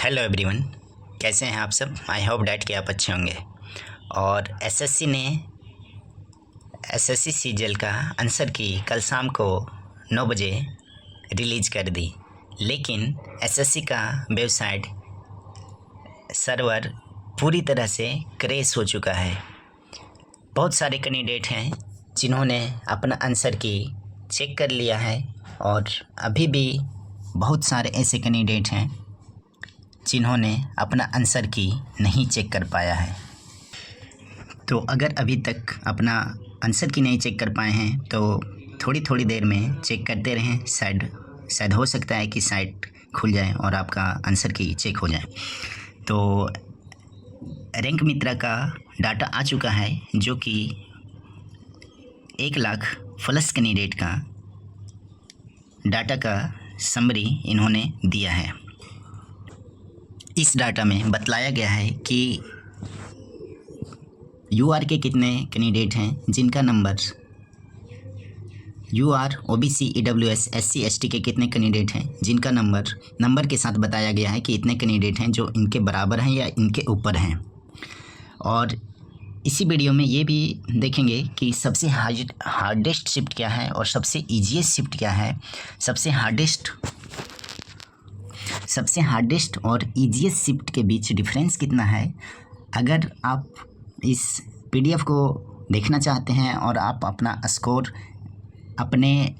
Hello everyone, कैसे हैं आप सब। आई होप डैट कि आप अच्छे होंगे। और एसएससी ने एसएससी सीजीएल का आंसर की कल शाम को 9 बजे रिलीज़ कर दी, लेकिन एसएससी का वेबसाइट सर्वर पूरी तरह से क्रैश हो चुका है। बहुत सारे कैंडिडेट हैं जिन्होंने अपना आंसर की चेक कर लिया है और अभी भी बहुत सारे ऐसे कैंडिडेट हैं जिन्होंने अपना आंसर की नहीं चेक कर पाया है। तो अगर अभी तक अपना आंसर की नहीं चेक कर पाए हैं तो थोड़ी थोड़ी देर में चेक करते रहें। शायद हो सकता है कि साइट खुल जाए और आपका आंसर की चेक हो जाए। तो रैंक मित्रा का डाटा आ चुका है जो कि 1 लाख प्लस कैंडिडेट का डाटा का समरी इन्होंने दिया है। इस डाटा में बतलाया गया है कि यूआर के कितने कैंडिडेट हैं जिनका number UR, OBC, EWS, SC, ST के कितने कैंडिडेट हैं जिनका नंबर के साथ बताया गया है कि इतने कैंडिडेट हैं जो इनके बराबर हैं या इनके ऊपर हैं। और इसी वीडियो में ये भी देखेंगे कि सबसे हार्डेस्ट शिफ्ट क्या है और सबसे ईजीएस्ट शिफ्ट क्या है। सबसे हार्डेस्ट और ईजीएस्ट शिफ्ट के बीच डिफरेंस कितना है। अगर आप इस पीडीएफ को देखना चाहते हैं और आप अपना स्कोर, अपने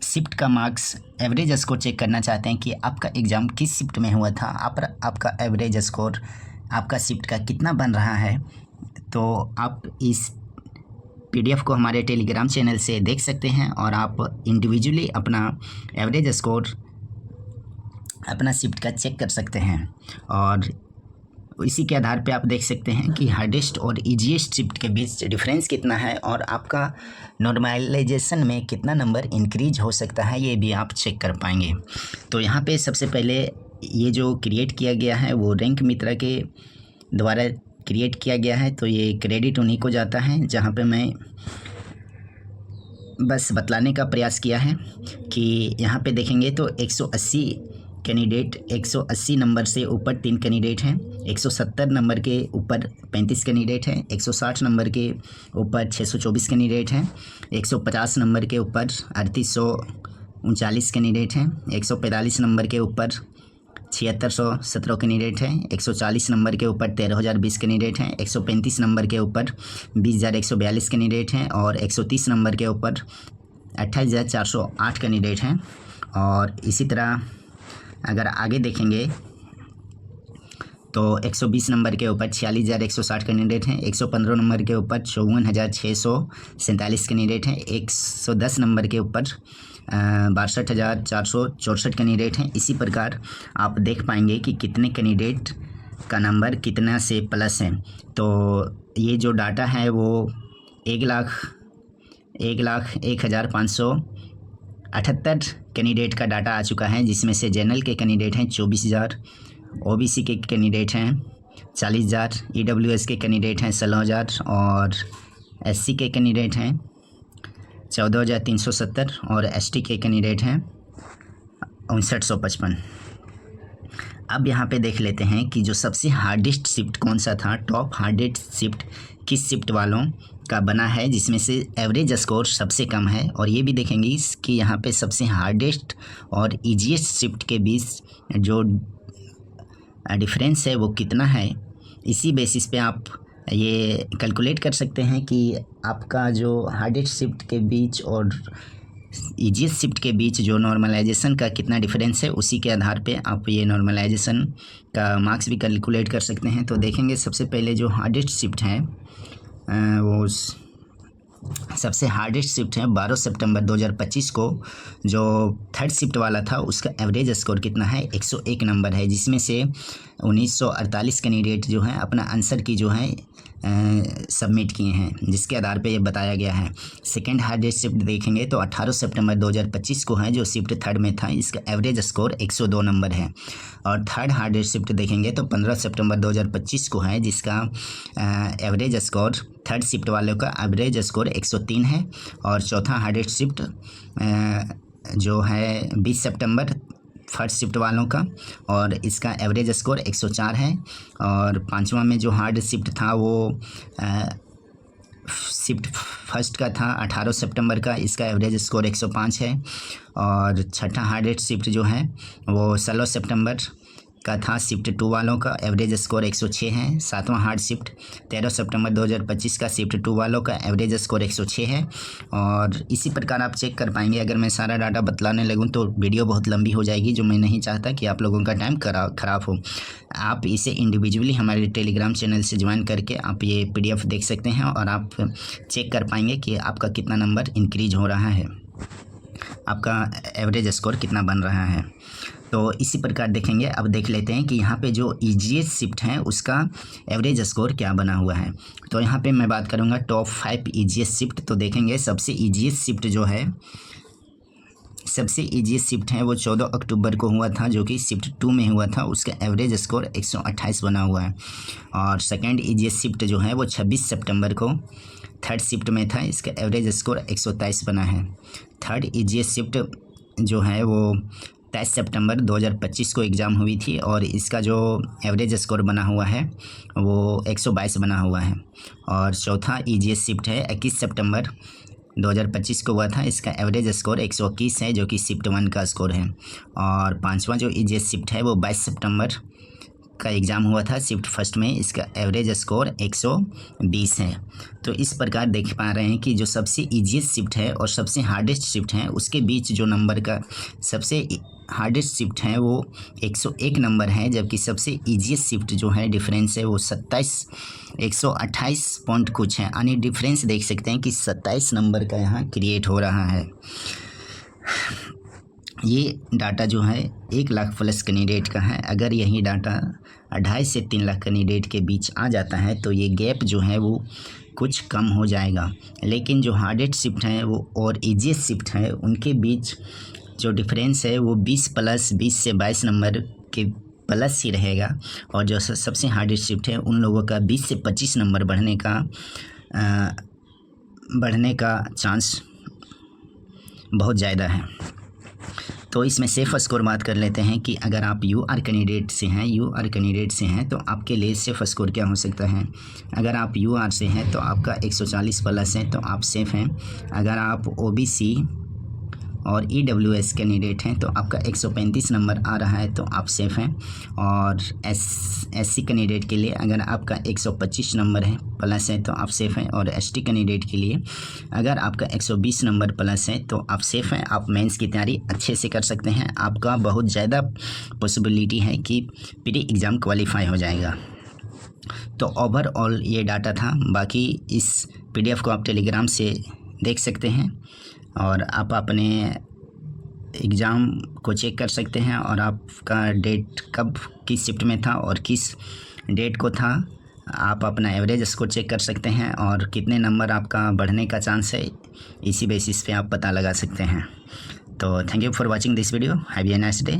शिफ्ट का मार्क्स, एवरेज स्कोर चेक करना चाहते हैं कि आपका एग्ज़ाम किस शिफ्ट में हुआ था, आपका एवरेज स्कोर आपका शिफ्ट का कितना बन रहा है, तो आप इस पीडीएफ को हमारे टेलीग्राम चैनल से देख सकते हैं और आप इंडिविजुअली अपना एवरेज स्कोर, अपना शिफ्ट का चेक कर सकते हैं। और इसी के आधार पे आप देख सकते हैं कि हार्डेस्ट और ईजीएस्ट शिफ्ट के बीच डिफरेंस कितना है और आपका नॉर्मलाइजेशन में कितना नंबर इंक्रीज हो सकता है, ये भी आप चेक कर पाएंगे। तो यहाँ पे सबसे पहले ये जो क्रिएट किया गया है वो रैंक मित्रा के द्वारा क्रिएट किया गया है, तो ये क्रेडिट उन्हीं को जाता है। जहाँ पे मैं बस बतलाने का प्रयास किया है कि यहाँ पे देखेंगे तो 180 कैंडिडेट, 180 नंबर से ऊपर 3 कैंडिडेट हैं, 170 नंबर के ऊपर 35 कैंडिडेट हैं, 160 नंबर के ऊपर 624 कैंडिडेट हैं, 150 नंबर के ऊपर 3839 कैंडिडेट हैं, 145 नंबर के ऊपर 7617 कैंडिडेट हैं, 140 नंबर के ऊपर 13020 कैंडिडेट हैं, 135 नंबर के ऊपर 20142 कैंडिडेट हैं और 130 नंबर के ऊपर 28408 कैंडिडेट हैं। और इसी तरह अगर आगे देखेंगे तो 120 नंबर के ऊपर 46160 कैंडिडेट हैं, 115 नंबर के ऊपर 54647 कैंडिडेट हैं, 110 नंबर के ऊपर 62464 कैंडिडेट हैं। इसी प्रकार आप देख पाएंगे कि कितने कैंडिडेट का नंबर कितना से प्लस है। तो ये जो डाटा है वो 1,01,1578 कैंडिडेट का डाटा आ चुका है, जिसमें से जनरल के कैंडिडेट हैं 24,000, ओबीसी के कैंडिडेट हैं 40,000, ईडब्ल्यूएस के कैंडिडेट हैं 16,000 और एससी के कैंडिडेट हैं 14,370 और एसटी के कैंडिडेट हैं 5955। अब यहाँ पे देख लेते हैं कि जो सबसे हार्डेस्ट शिफ्ट कौन सा था, टॉप हार्डेस्ट शिफ्ट किस शिफ्ट वालों का बना है जिसमें से एवरेज स्कोर सबसे कम है। और ये भी देखेंगे कि यहाँ पे सबसे हार्डेस्ट और इजीएस्ट शिफ्ट के बीच जो डिफरेंस है वो कितना है। इसी बेसिस पे आप ये कैलकुलेट कर सकते हैं कि आपका जो हार्डेस्ट शिफ्ट के बीच और ईजीएस्ट शिफ्ट के बीच जो नॉर्मलाइजेशन का कितना डिफरेंस है, उसी के आधार पे आप ये नॉर्मलाइजेशन का मार्क्स भी कैलकुलेट कर सकते हैं। तो देखेंगे सबसे पहले जो हार्डेस्ट शिफ्ट है वो सबसे हार्डेस्ट शिफ्ट है 12 सितंबर 2025 को जो थर्ड शिफ्ट वाला था, उसका एवरेज स्कोर कितना है, 101 नंबर है, जिसमें से 1948 कैंडिडेट जो हैं अपना आंसर की जो है सबमिट किए हैं, जिसके आधार पे ये बताया गया है। सेकेंड हार्डेस्ट शिफ्ट देखेंगे तो 18 सितंबर 2025 को है जो शिफ्ट थर्ड में था, इसका एवरेज स्कोर 102 नंबर है। और थर्ड हार्डेस्ट शिफ्ट देखेंगे तो 15 सितंबर 2025 को है, जिसका एवरेज स्कोर थर्ड शिफ्ट वालों का एवरेज स्कोर 103 है। और चौथा हार्डेस्ट शिफ्ट जो है 20 सितंबर फर्स्ट शिफ्ट वालों का, और इसका एवरेज स्कोर 104 है। और पांचवा में जो हार्ड शिफ्ट था वो शिफ्ट फर्स्ट का था 18 सितंबर का, इसका एवरेज स्कोर 105 है। और छठा हार्डेस्ट शिफ्ट जो है वो 16 सितंबर का था शिफ्ट 2 वालों का, एवरेज स्कोर 106 है। सातवां हार्ड शिफ्ट 13 सितंबर 2025 का शिफ्ट 2 वालों का एवरेज स्कोर 106 है। और इसी प्रकार आप चेक कर पाएंगे। अगर मैं सारा डाटा बतलाने लगूं तो वीडियो बहुत लंबी हो जाएगी, जो मैं नहीं चाहता कि आप लोगों का टाइम ख़राब हो। आप इसे इंडिविजुअली हमारे टेलीग्राम चैनल से ज्वाइन करके आप ये PDF देख सकते हैं और आप चेक कर पाएंगे कि आपका कितना नंबर इंक्रीज हो रहा है, आपका एवरेज स्कोर कितना बन रहा है। तो इसी प्रकार देखेंगे। अब देख लेते हैं कि यहाँ पे जो ईजीएस्ट शिफ्ट है उसका एवरेज स्कोर क्या बना हुआ है। तो यहाँ पे मैं बात करूँगा टॉप 5 ईजीएस्ट शिफ्ट। तो देखेंगे सबसे ईजीएस्ट शिफ्ट जो है, सबसे ईजीएस्ट शिफ्ट है वो 14 अक्टूबर को हुआ था, जो कि शिफ्ट 2 में हुआ था। उसका एवरेज स्कोर 128 बना हुआ है। और सेकेंड ईजीएस्ट शिफ्ट जो है वो 26 सितंबर को थर्ड शिफ्ट में था, इसका एवरेज स्कोर 123 बना है। थर्ड ईजीएस्ट शिफ्ट जो है वो 23 सितंबर 2025 को एग्ज़ाम हुई थी और इसका जो एवरेज स्कोर बना हुआ है वो 122 बना हुआ है। और चौथा ईजीएस्ट शिफ्ट है 21 सितंबर 2025 को हुआ था, इसका एवरेज स्कोर 121 है, जो कि शिफ्ट 1 का स्कोर है। और पांचवा जो ईजीएस्ट शिफ्ट है वो 22 सितंबर का एग्ज़ाम हुआ था शिफ्ट फर्स्ट में, इसका एवरेज स्कोर 120 है। तो इस प्रकार देख पा रहे हैं कि जो सबसे ईजीएस्ट शिफ्ट है और सबसे हार्डेस्ट शिफ्ट है उसके बीच जो नंबर का सबसे हार्डेस्ट शिफ्ट है वो 101 नंबर है, जबकि सबसे ईजीएस्ट शिफ्ट जो है डिफरेंस है वो 128 पॉइंट कुछ है। यानी डिफरेंस देख सकते हैं कि 27 नंबर का यहाँ क्रिएट हो रहा है। ये डाटा जो है 1 लाख प्लस कैंडिडेट का है। अगर यही डाटा 2.5 से 3 लाख कैंडिडेट के बीच आ जाता है तो ये गैप जो है वो कुछ कम हो जाएगा। लेकिन जो हार्डेस्ट शिफ्ट है वो और ईजीएस्ट शिफ्ट है उनके बीच जो डिफरेंस है वो 20 से 22 नंबर के प्लस ही रहेगा। और जो सबसे हार्डेस्ट शिफ्ट है उन लोगों का 20 से 25 नंबर बढ़ने का चांस बहुत ज़्यादा है। तो इसमें सेफ स्कोर बात कर लेते हैं कि अगर आप यूआर कैंडिडेट से हैं तो आपके लिए सेफ स्कोर क्या हो सकता है। अगर आप यूआर से हैं तो आपका 140 प्लस है, तो आप सेफ़ हैं। अगर आप ओबीसी और ईडब्ल्यूएस कैंडिडेट हैं तो आपका 135 नंबर आ रहा है, तो आप सेफ़ हैं। और एससी कैंडिडेट के लिए अगर आपका 125 नंबर है प्लस है तो आप सेफ़ हैं। और एसटी कैंडिडेट के लिए अगर आपका 120 नंबर प्लस है तो आप सेफ़ हैं। आप मेंस की तैयारी अच्छे से कर सकते हैं। आपका बहुत ज़्यादा पॉसिबिलिटी है कि प्री एग्ज़ाम क्वालिफाई हो जाएगा। तो ओवरऑल ये डाटा था। बाकी इस PDF को आप टेलीग्राम से देख सकते हैं और आप अपने एग्ज़ाम को चेक कर सकते हैं और आपका डेट कब किस शिफ्ट में था और किस डेट को था। आप अपना एवरेज स्कोर चेक कर सकते हैं और कितने नंबर आपका बढ़ने का चांस है, इसी बेसिस पे आप पता लगा सकते हैं। तो thank you for watching this video. Have a nice day.